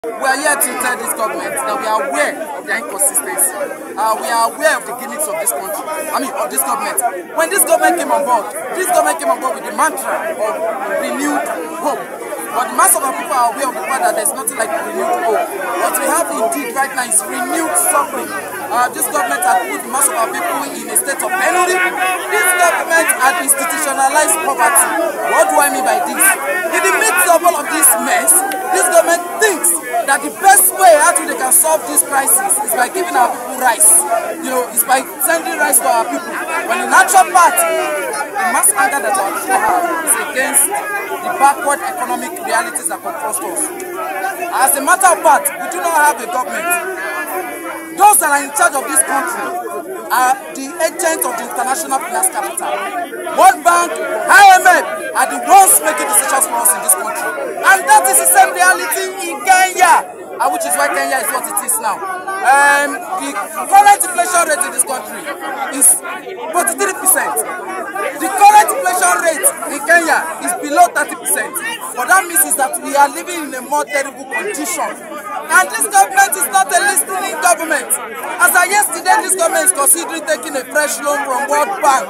We are here to tell this government that we are aware of their inconsistency. We are aware of the gimmicks of this country. Of this government. When this government came on board with the mantra of renewed hope. But the mass of our people are aware of the fact that there's nothing like renewed hope. What we have indeed right now is renewed suffering. This government has put the mass of our people in a state of penury. This government has institutionalized poverty. What do I mean by this? In the midst of all of this mess, this government thinks that the best way how they can solve this crisis is by giving our people rice. It's by sending rice to our people. When in actual fact, the mass anger that our people have is against the backward economic realities that confront us. As a matter of fact, we do not have a government. Those that are in charge of this country are the agents of the international finance capital. World Bank, IMF are the ones making decisions for us in this country. And that is the same reality in Kenya, which is why Kenya is what it is now. The current inflation rate in this country is 43%. The current inflation rate in Kenya is below 30%. What that means is that we are living in a more terrible condition. And this government is not a listening government. As of yesterday, this government is considering taking a fresh loan from World Bank.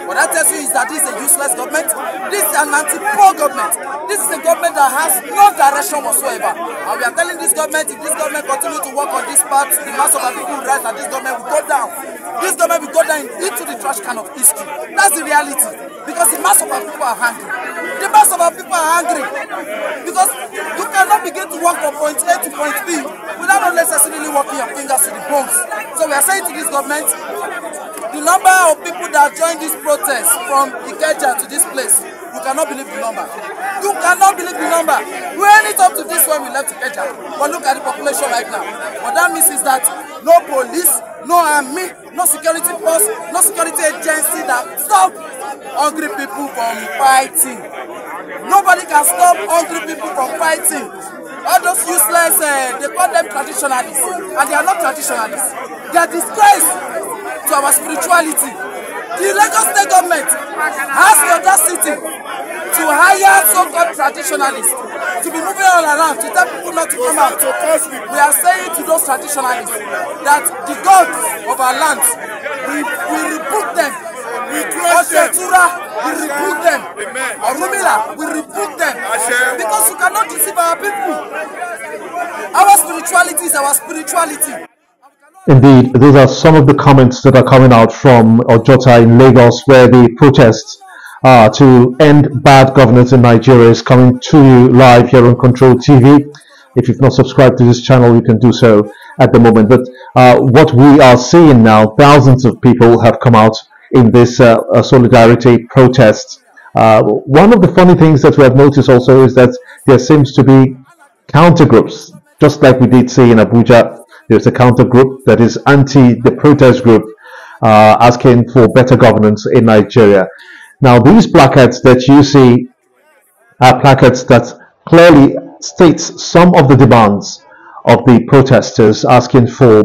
What that tells you is that this is a useless government. This is an anti-poor government. This is a government that has no direction whatsoever. And we are telling this government, if this government continues to work on this part, the mass of our people will rise and this government will go down. This government will go down into the trash can of history. That's the reality. Because the mass of our people are hungry. The mass of our people are hungry. Because you cannot begin to work from point A to point B without necessarily working your fingers to the bones. So we are saying to this government, the number of people that joined this protest from Ikeja to this place, you cannot believe the number. You cannot believe the number. We end it up to this when we left Ikeja. But look at the population right now. What that means is that no police, no army, no security force, no security agency that stop hungry people from fighting. Nobody can stop hungry people from fighting. All those useless, they call them traditionalists. And they are not traditionalists. They are disgrace to our spirituality. The Lagos State government has the audacity to hire so-called traditionalists to be moving all around to tell people not to come out. We are saying to those traditionalists that the gods of our land, we rebuke them. Ojota, we rebuke them. Orumila, we rebuke them. Because you cannot deceive our people. Our spirituality is our spirituality. Indeed, these are some of the comments that are coming out from Ojota in Lagos, where the protest to end bad governance in Nigeria is coming to you live here on Control TV. If you've not subscribed to this channel, you can do so at the moment. But what we are seeing now, thousands of people have come out in this solidarity protest. One of the funny things that we have noticed also is that there seems to be counter groups, just like we did see in Abuja. There's a counter group that is anti the protest group, asking for better governance in Nigeria. Now, these placards that you see are placards that clearly states some of the demands of the protesters, asking for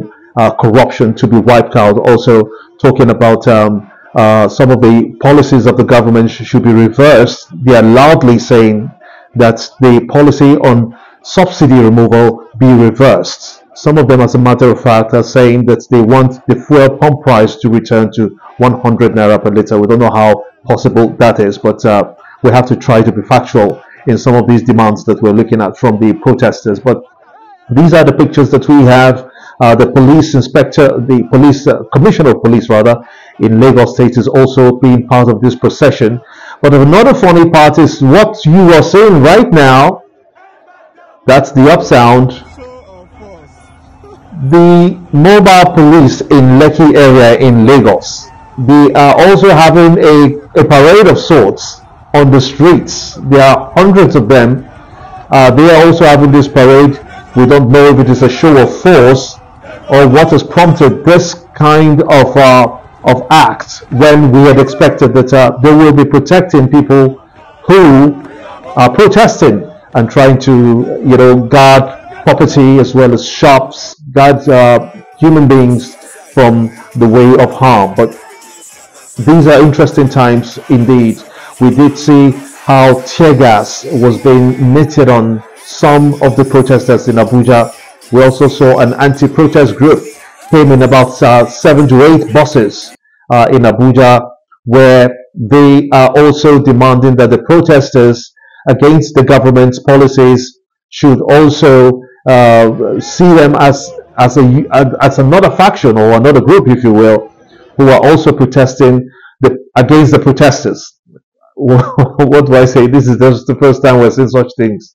corruption to be wiped out, also talking about some of the policies of the government should be reversed. They are loudly saying that the policy on subsidy removal be reversed. Some of them, as a matter of fact, are saying that they want the fuel pump price to return to 100 naira per litre. We don't know how possible that is, but we have to try to be factual in some of these demands that we're looking at from the protesters. But these are the pictures that we have. The police inspector, the police commissioner of police rather, in Lagos State is also being part of this procession. But another funny part is what you are seeing right now. That's the up sound. The mobile police in Lekki area in Lagos, they are also having a parade of sorts on the streets. There are hundreds of them. They are also having this parade. We don't know if it is a show of force or what has prompted this kind of act, when we had expected that they will be protecting people who are protesting and trying to, guard property as well as shops, guard human beings from the way of harm. But these are interesting times indeed. We did see how tear gas was being knitted on some of the protesters in Abuja. We also saw an anti-protest group came in about 7 to 8 buses in Abuja, where they are also demanding that the protesters against the government's policies should also see them as another faction or another group, if you will, who are also protesting against the protesters. What do I say? This is just the first time we're seeing such things.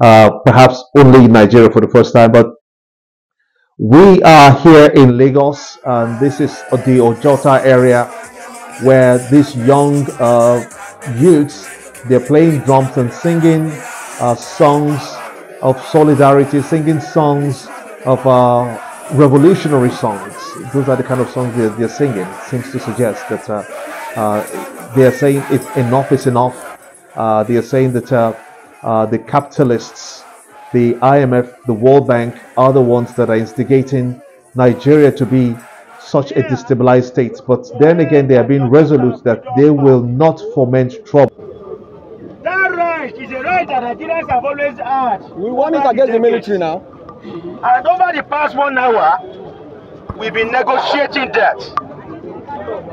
Perhaps only in Nigeria for the first time, but we are here in Lagos, and this is the Ojota area where these young youths, they're playing drums and singing songs of solidarity, singing songs of revolutionary songs. Those are the kind of songs they're singing. It seems to suggest that they're saying enough is enough. They are saying that the capitalists, the IMF, the World Bank are the ones that are instigating Nigeria to be such a destabilized state. But then again, they are being resolute that they will not foment trouble. That right is a right that Nigerians have always had. We want it against the military now. And over the past 1 hour, we've been negotiating that.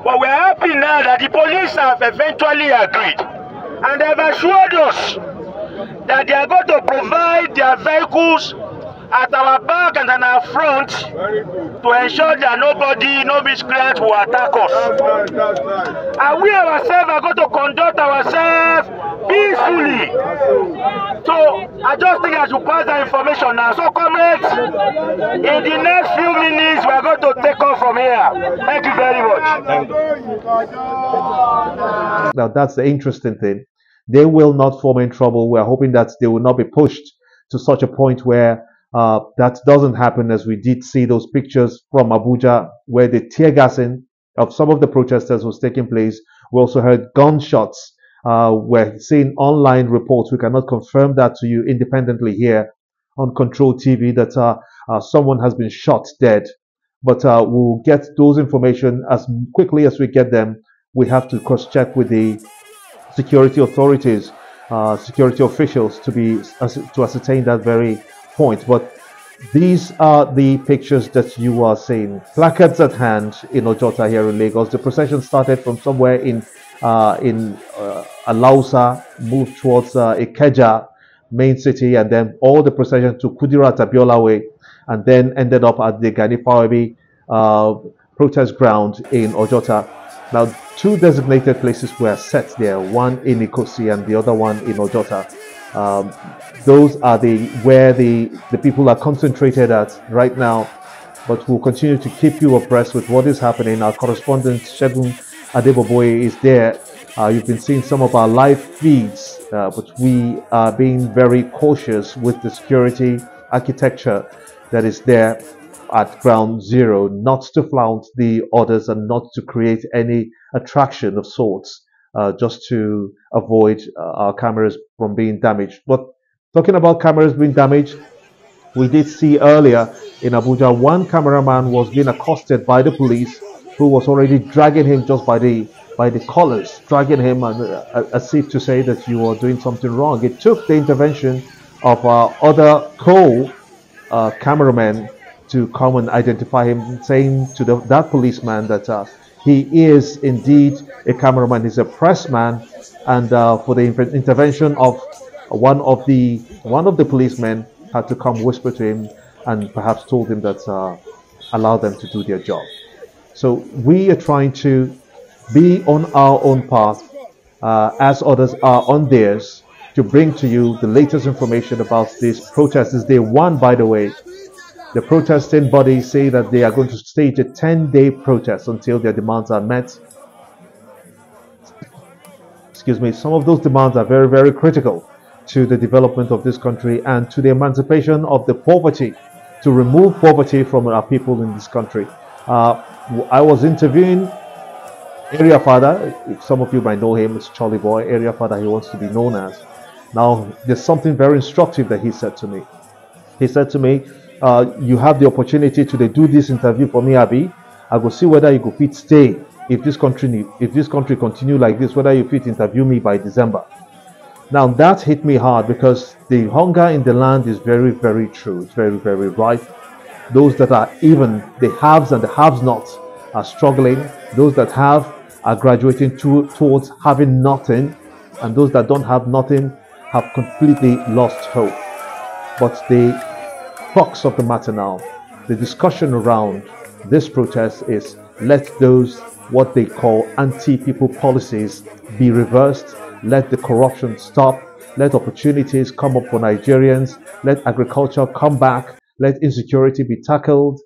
But we're happy now that the police have eventually agreed. And they've assured us that they are going to provide their vehicles at our back and at our front to ensure that no miscreant will attack us. And we ourselves are going to conduct ourselves peacefully. So I just think I should pass that information now. So comrades, in the next few minutes we are going to take off from here. Thank you very much. Now that's the interesting thing. They will not foment trouble. We are hoping that they will not be pushed to such a point where that doesn't happen, as we did see those pictures from Abuja where the tear gassing of some of the protesters was taking place. We also heard gunshots. We're seeing online reports. We cannot confirm that to you independently here on Control TV that someone has been shot dead. But we'll get those information as quickly as we get them. We have to cross-check with the security authorities, security officials to ascertain that very point. But these are the pictures that you are seeing. Placards at hand in Ojota here in Lagos. The procession started from somewhere in Alausa, moved towards Ikeja main city, and then all the procession to Kudirat Abiola Way, and then ended up at the Gani Fawehinmi protest ground in Ojota. Now, 2 designated places were set there, one in Ikosi and the other one in Ojota. Those are where the people are concentrated at right now, but we'll continue to keep you abreast with what is happening. Our correspondent Shegun Adeboboye is there. You've been seeing some of our live feeds, but we are being very cautious with the security architecture that is there at ground zero, not to flout the orders and not to create any attraction of sorts, just to avoid our cameras from being damaged. But talking about cameras being damaged, we did see earlier in Abuja, one cameraman was being accosted by the police, who was already dragging him just by the collars, dragging him as if to say that you are doing something wrong. It took the intervention of other cameramen to come and identify him, saying to that policeman that he is indeed a cameraman, he's a press man, and for the intervention of one of the policemen had to come whisper to him and perhaps told him that allow them to do their job. So we are trying to be on our own path as others are on theirs, to bring to you the latest information about this protest. This is day 1, by the way. The protesting bodies say that they are going to stage a 10-day protest until their demands are met. Excuse me. Some of those demands are very, very critical to the development of this country and to the emancipation of the poverty, to remove poverty from our people in this country. I was interviewing Area Father. Some of you might know him. It's Charlie Boy. Area Father, he wants to be known as. Now, there's something very instructive that he said to me. He said to me, you have the opportunity to do this interview for me, Abi. I go see whether you go fit stay if this country continue like this, whether you fit interview me by December. Now that hit me hard because the hunger in the land is very, very true. It's very, very right. Those that are even the haves and the haves nots are struggling. Those that have are graduating towards having nothing, and those that don't have nothing have completely lost hope. But the crux of the matter now, the discussion around this protest is let those what they call anti-people policies be reversed, let the corruption stop, let opportunities come up for Nigerians, let agriculture come back, let insecurity be tackled,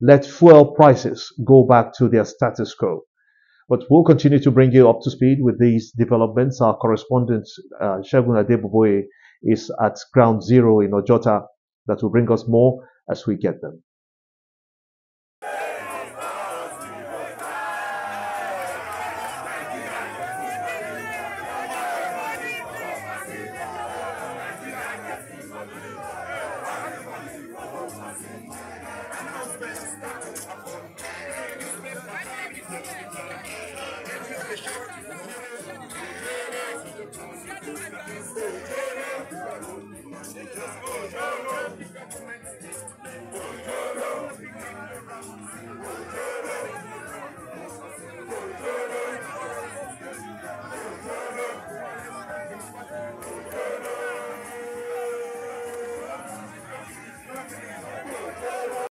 let fuel prices go back to their status quo. But we'll continue to bring you up to speed with these developments. Our correspondent, Shegun Adeboboye, is at ground zero in Ojota. That will bring us more as we get them.